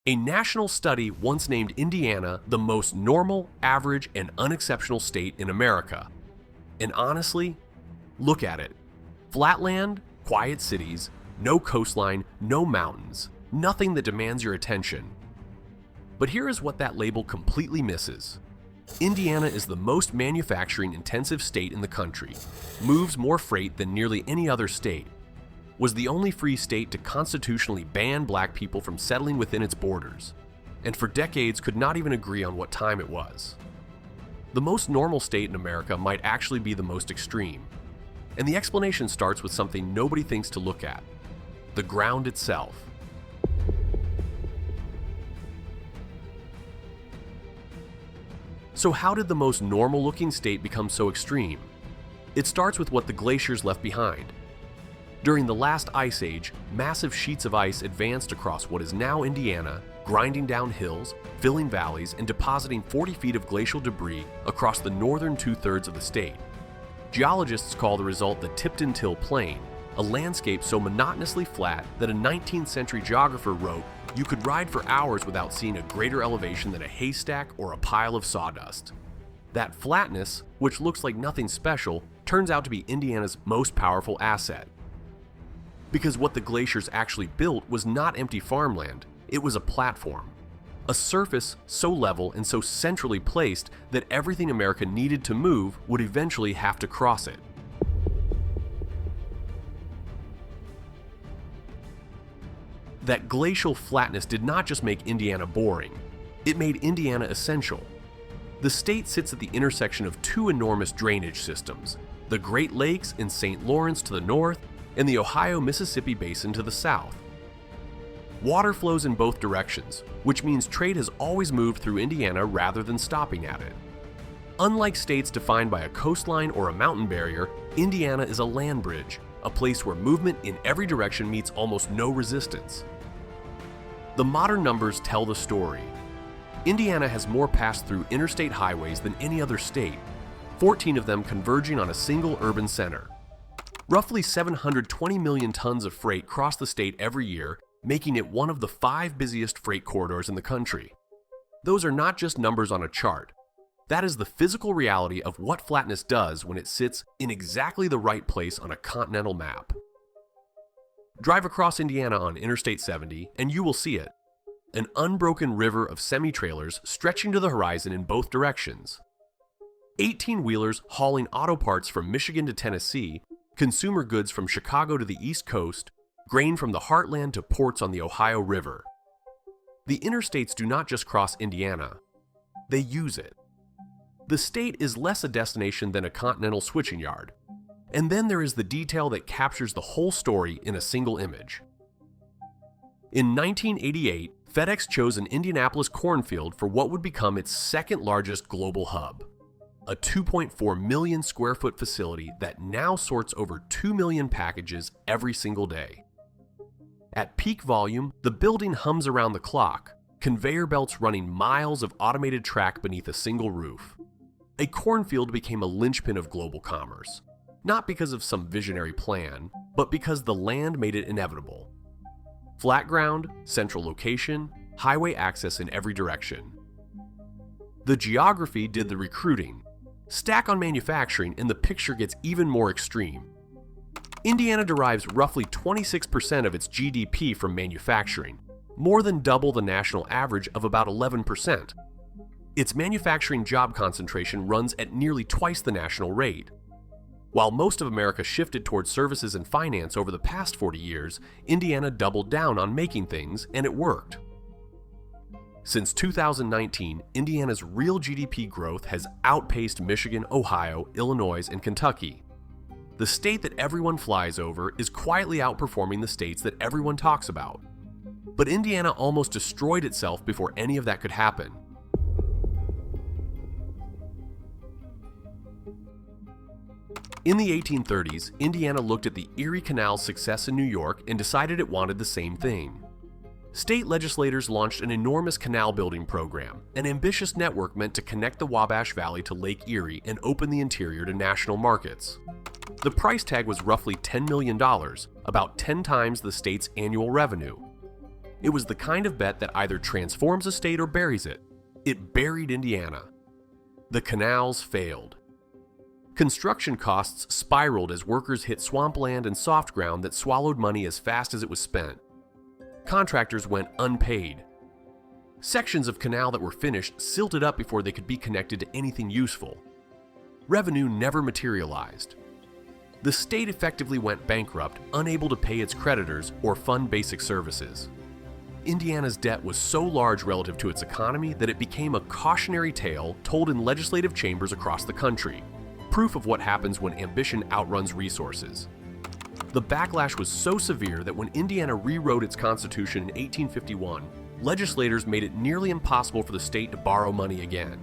A national study once named Indiana the most normal, average, and unexceptional state in America. And honestly, look at it. Flatland, quiet cities, no coastline, no mountains, nothing that demands your attention. But here is what that label completely misses. Indiana is the most manufacturing-intensive state in the country, moves more freight than nearly any other state, was the only free state to constitutionally ban black people from settling within its borders, and for decades could not even agree on what time it was. The most normal state in America might actually be the most extreme, and the explanation starts with something nobody thinks to look at: the ground itself. So how did the most normal-looking state become so extreme? It starts with what the glaciers left behind. During the last ice age, massive sheets of ice advanced across what is now Indiana, grinding down hills, filling valleys, and depositing 40 feet of glacial debris across the northern two-thirds of the state. Geologists call the result the Tipton-Till Plain, a landscape so monotonously flat that a 19th century geographer wrote, "You could ride for hours without seeing a greater elevation than a haystack or a pile of sawdust." That flatness, which looks like nothing special, turns out to be Indiana's most powerful asset. Because what the glaciers actually built was not empty farmland, it was a platform. A surface so level and so centrally placed that everything America needed to move would eventually have to cross it. That glacial flatness did not just make Indiana boring, it made Indiana essential. The state sits at the intersection of two enormous drainage systems, the Great Lakes in St. Lawrence to the north, and the Ohio-Mississippi Basin to the south. Water flows in both directions, which means trade has always moved through Indiana rather than stopping at it. Unlike states defined by a coastline or a mountain barrier, Indiana is a land bridge, a place where movement in every direction meets almost no resistance. The modern numbers tell the story. Indiana has more pass-through interstate highways than any other state, 14 of them converging on a single urban center. Roughly 720 million tons of freight cross the state every year, making it one of the 5 busiest freight corridors in the country. Those are not just numbers on a chart. That is the physical reality of what flatness does when it sits in exactly the right place on a continental map. Drive across Indiana on Interstate 70 and you will see it. An unbroken river of semi-trailers stretching to the horizon in both directions. 18-wheelers hauling auto parts from Michigan to Tennessee, consumer goods from Chicago to the East Coast, grain from the heartland to ports on the Ohio River. The interstates do not just cross Indiana, they use it. The state is less a destination than a continental switching yard. And then there is the detail that captures the whole story in a single image. In 1988, FedEx chose an Indianapolis cornfield for what would become its second largest global hub. A 2.4 million square foot facility that now sorts over 2 million packages every single day. At peak volume, the building hums around the clock, conveyor belts running miles of automated track beneath a single roof. A cornfield became a linchpin of global commerce, not because of some visionary plan, but because the land made it inevitable. Flat ground, central location, highway access in every direction. The geography did the recruiting. Stack on manufacturing and the picture gets even more extreme. Indiana derives roughly 26% of its GDP from manufacturing, more than double the national average of about 11%. Its manufacturing job concentration runs at nearly twice the national rate. While most of America shifted towards services and finance over the past 40 years, Indiana doubled down on making things, and it worked. Since 2019, Indiana's real GDP growth has outpaced Michigan, Ohio, Illinois, and Kentucky. The state that everyone flies over is quietly outperforming the states that everyone talks about. But Indiana almost destroyed itself before any of that could happen. In the 1830s, Indiana looked at the Erie Canal's success in New York and decided it wanted the same thing. State legislators launched an enormous canal building program, an ambitious network meant to connect the Wabash Valley to Lake Erie and open the interior to national markets. The price tag was roughly $10 million, about 10 times the state's annual revenue. It was the kind of bet that either transforms a state or buries it. It buried Indiana. The canals failed. Construction costs spiraled as workers hit swampland and soft ground that swallowed money as fast as it was spent. Contractors went unpaid. Sections of canal that were finished silted up before they could be connected to anything useful. Revenue never materialized. The state effectively went bankrupt, unable to pay its creditors or fund basic services. Indiana's debt was so large relative to its economy that it became a cautionary tale told in legislative chambers across the country, proof of what happens when ambition outruns resources. The backlash was so severe that when Indiana rewrote its constitution in 1851, legislators made it nearly impossible for the state to borrow money again.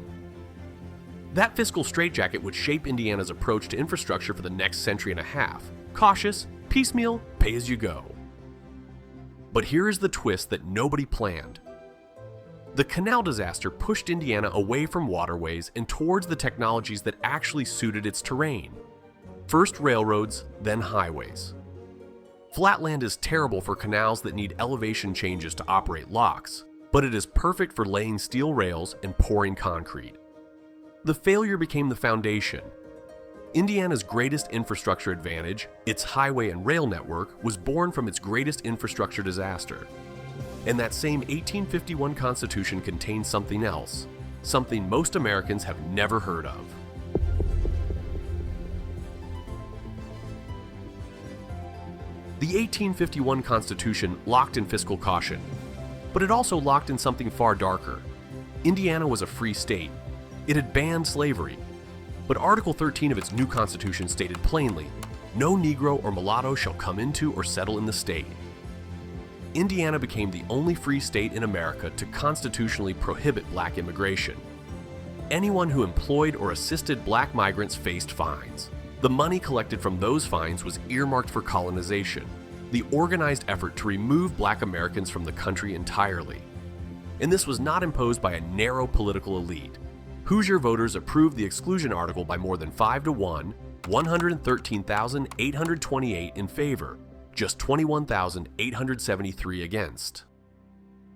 That fiscal straitjacket would shape Indiana's approach to infrastructure for the next century and a half: cautious, piecemeal, pay as you go. But here is the twist that nobody planned. The canal disaster pushed Indiana away from waterways and towards the technologies that actually suited its terrain. First railroads, then highways. Flatland is terrible for canals that need elevation changes to operate locks, but it is perfect for laying steel rails and pouring concrete. The failure became the foundation. Indiana's greatest infrastructure advantage, its highway and rail network, was born from its greatest infrastructure disaster. And that same 1851 Constitution contains something else, something most Americans have never heard of. The 1851 Constitution locked in fiscal caution, but it also locked in something far darker. Indiana was a free state. It had banned slavery. But Article 13 of its new constitution stated plainly, "No Negro or mulatto shall come into or settle in the state." Indiana became the only free state in America to constitutionally prohibit black immigration. Anyone who employed or assisted black migrants faced fines. The money collected from those fines was earmarked for colonization, the organized effort to remove black Americans from the country entirely. And this was not imposed by a narrow political elite. Hoosier voters approved the exclusion article by more than 5-1, 113,828 in favor, just 21,873 against.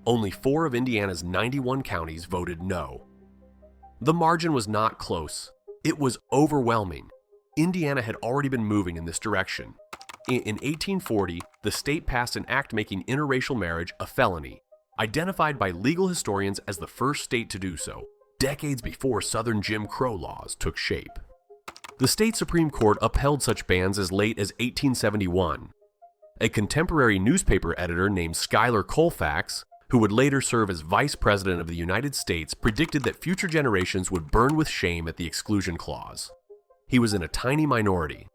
Only 4 of Indiana's 91 counties voted no. The margin was not close. It was overwhelming. Indiana had already been moving in this direction. In 1840, the state passed an act making interracial marriage a felony, identified by legal historians as the first state to do so, decades before Southern Jim Crow laws took shape. The state Supreme Court upheld such bans as late as 1871. A contemporary newspaper editor named Schuyler Colfax, who would later serve as Vice President of the United States, predicted that future generations would burn with shame at the exclusion clause. He was in a tiny minority.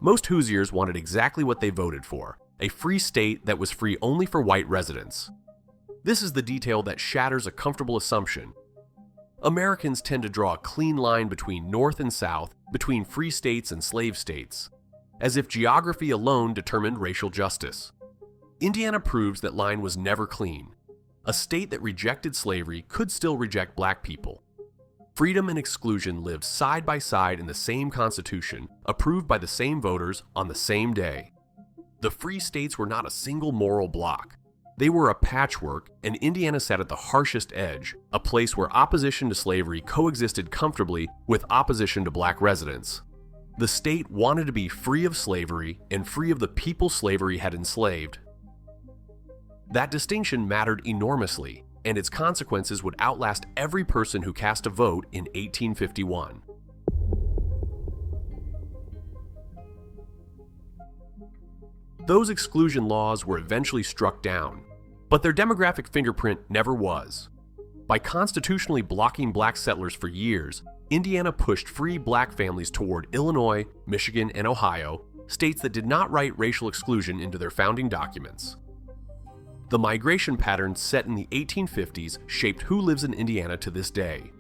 Most Hoosiers wanted exactly what they voted for, a free state that was free only for white residents. This is the detail that shatters a comfortable assumption. Americans tend to draw a clean line between North and South, between free states and slave states, as if geography alone determined racial justice. Indiana proves that line was never clean. A state that rejected slavery could still reject black people. Freedom and exclusion lived side by side in the same constitution, approved by the same voters on the same day. The free states were not a single moral bloc. They were a patchwork, and Indiana sat at the harshest edge, a place where opposition to slavery coexisted comfortably with opposition to black residents. The state wanted to be free of slavery and free of the people slavery had enslaved. That distinction mattered enormously, and its consequences would outlast every person who cast a vote in 1851. Those exclusion laws were eventually struck down, but their demographic fingerprint never was. By constitutionally blocking black settlers for years, Indiana pushed free black families toward Illinois, Michigan, and Ohio, states that did not write racial exclusion into their founding documents. The migration patterns set in the 1850s shaped who lives in Indiana to this day.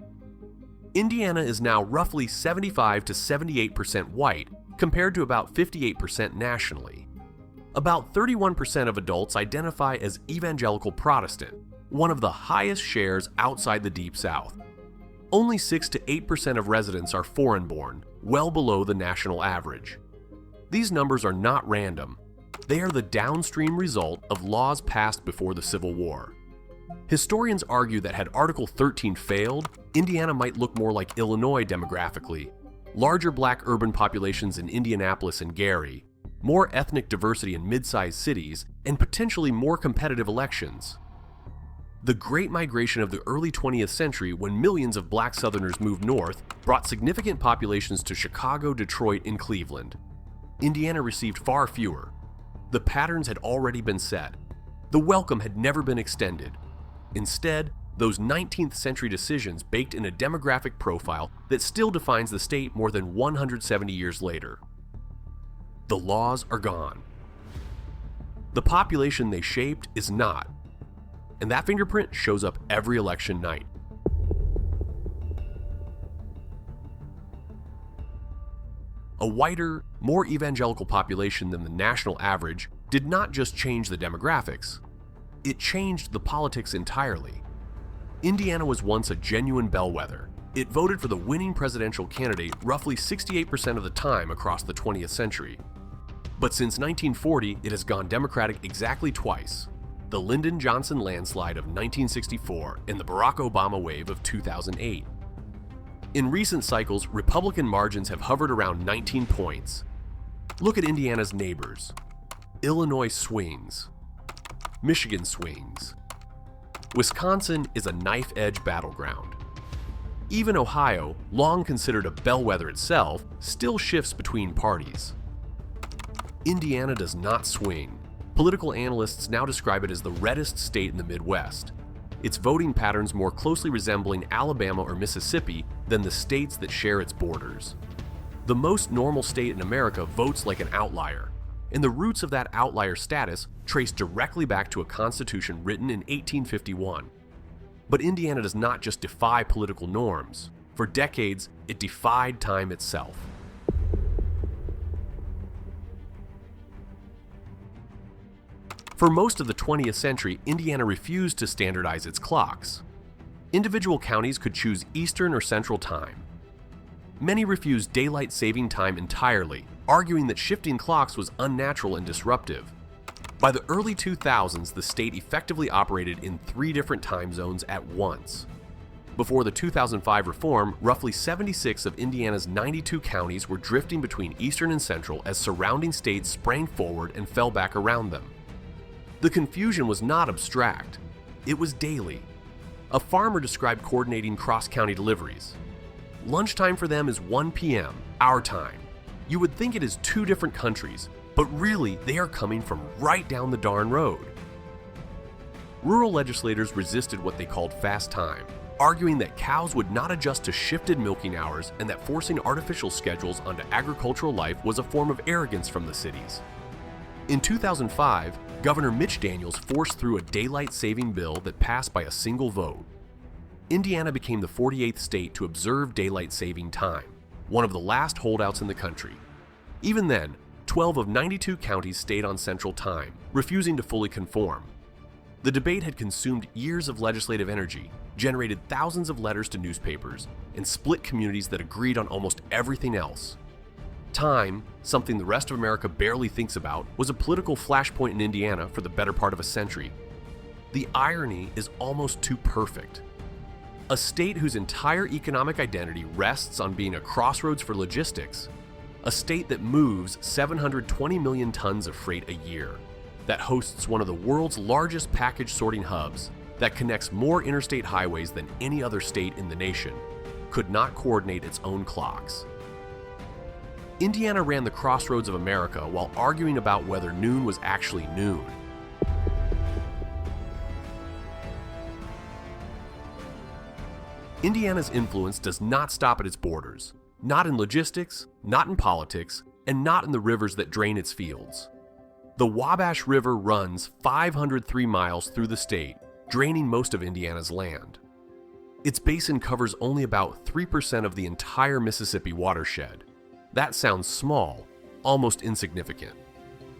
Indiana is now roughly 75 to 78% white, compared to about 58% nationally. About 31% of adults identify as evangelical Protestant, one of the highest shares outside the Deep South. Only 6 to 8% of residents are foreign-born, well below the national average. These numbers are not random. They are the downstream result of laws passed before the Civil War. Historians argue that had Article 13 failed, Indiana might look more like Illinois demographically: larger black urban populations in Indianapolis and Gary, more ethnic diversity in mid-sized cities, and potentially more competitive elections. The Great Migration of the early 20th century, when millions of black Southerners moved north, brought significant populations to Chicago, Detroit, and Cleveland. Indiana received far fewer. The patterns had already been set. The welcome had never been extended. Instead, those 19th century decisions baked in a demographic profile that still defines the state more than 170 years later. The laws are gone. The population they shaped is not. And that fingerprint shows up every election night. A whiter, more evangelical population than the national average did not just change the demographics, it changed the politics entirely. Indiana was once a genuine bellwether. It voted for the winning presidential candidate roughly 68% of the time across the 20th century. But since 1940, it has gone Democratic exactly twice: the Lyndon Johnson landslide of 1964 and the Barack Obama wave of 2008. In recent cycles, Republican margins have hovered around 19 points. Look at Indiana's neighbors. Illinois swings. Michigan swings. Wisconsin is a knife-edge battleground. Even Ohio, long considered a bellwether itself, still shifts between parties. Indiana does not swing. Political analysts now describe it as the reddest state in the Midwest, its voting patterns more closely resembling Alabama or Mississippi than the states that share its borders. The most normal state in America votes like an outlier, and the roots of that outlier status trace directly back to a constitution written in 1851. But Indiana does not just defy political norms. For decades, it defied time itself. For most of the 20th century, Indiana refused to standardize its clocks. Individual counties could choose Eastern or Central Time. Many refused daylight saving time entirely, arguing that shifting clocks was unnatural and disruptive. By the early 2000s, the state effectively operated in 3 different time zones at once. Before the 2005 reform, roughly 76 of Indiana's 92 counties were drifting between Eastern and Central as surrounding states sprang forward and fell back around them. The confusion was not abstract. It was daily. A farmer described coordinating cross-county deliveries. Lunchtime for them is 1 p.m., our time. You would think it is 2 different countries, but really they are coming from right down the darn road. Rural legislators resisted what they called fast time, arguing that cows would not adjust to shifted milking hours and that forcing artificial schedules onto agricultural life was a form of arrogance from the cities. In 2005, Governor Mitch Daniels forced through a daylight saving bill that passed by a single vote. Indiana became the 48th state to observe daylight saving time, one of the last holdouts in the country. Even then, 12 of 92 counties stayed on Central Time, refusing to fully conform. The debate had consumed years of legislative energy, generated thousands of letters to newspapers, and split communities that agreed on almost everything else. Time, something the rest of America barely thinks about, was a political flashpoint in Indiana for the better part of a century. The irony is almost too perfect. A state whose entire economic identity rests on being a crossroads for logistics, a state that moves 720 million tons of freight a year, that hosts one of the world's largest package sorting hubs, that connects more interstate highways than any other state in the nation, could not coordinate its own clocks. Indiana ran the Crossroads of America while arguing about whether noon was actually noon. Indiana's influence does not stop at its borders, not in logistics, not in politics, and not in the rivers that drain its fields. The Wabash River runs 503 miles through the state, draining most of Indiana's land. Its basin covers only about 3% of the entire Mississippi watershed. That sounds small, almost insignificant.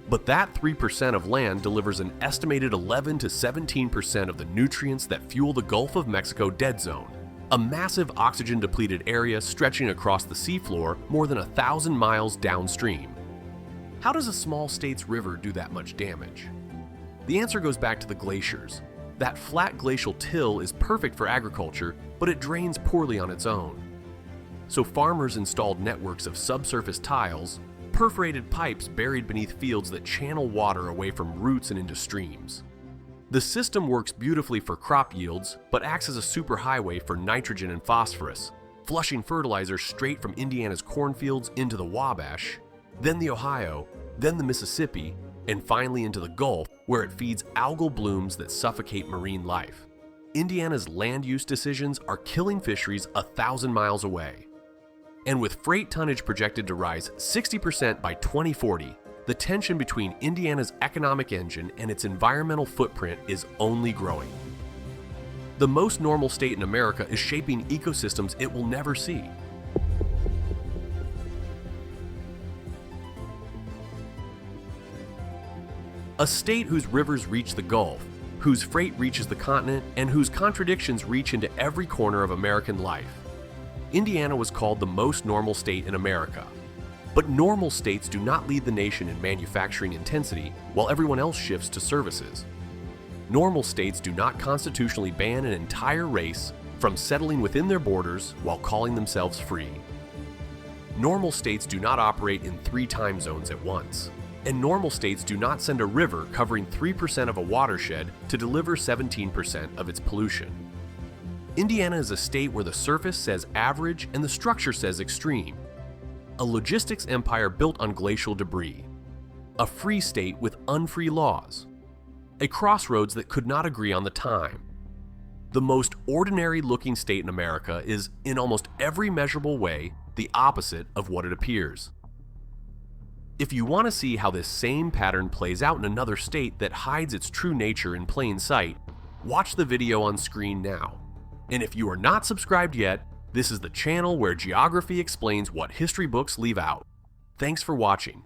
But that 3% of land delivers an estimated 11 to 17% of the nutrients that fuel the Gulf of Mexico dead zone, a massive oxygen-depleted area stretching across the seafloor more than 1,000 miles downstream. How does a small state's river do that much damage? The answer goes back to the glaciers. That flat glacial till is perfect for agriculture, but it drains poorly on its own. So farmers installed networks of subsurface tiles, perforated pipes buried beneath fields that channel water away from roots and into streams. The system works beautifully for crop yields, but acts as a superhighway for nitrogen and phosphorus, flushing fertilizer straight from Indiana's cornfields into the Wabash, then the Ohio, then the Mississippi, and finally into the Gulf, where it feeds algal blooms that suffocate marine life. Indiana's land use decisions are killing fisheries 1,000 miles away. And with freight tonnage projected to rise 60% by 2040, the tension between Indiana's economic engine and its environmental footprint is only growing. The most normal state in America is shaping ecosystems it will never see. A state whose rivers reach the Gulf, whose freight reaches the continent, and whose contradictions reach into every corner of American life. Indiana was called the most normal state in America. But normal states do not lead the nation in manufacturing intensity while everyone else shifts to services. Normal states do not constitutionally ban an entire race from settling within their borders while calling themselves free. Normal states do not operate in 3 time zones at once. And normal states do not send a river covering 3% of a watershed to deliver 17% of its pollution. Indiana is a state where the surface says average and the structure says extreme. A logistics empire built on glacial debris. A free state with unfree laws. A crossroads that could not agree on the time. The most ordinary looking state in America is, in almost every measurable way, the opposite of what it appears. If you want to see how this same pattern plays out in another state that hides its true nature in plain sight, watch the video on screen now. And if you are not subscribed yet, this is the channel where geography explains what history books leave out. Thanks for watching.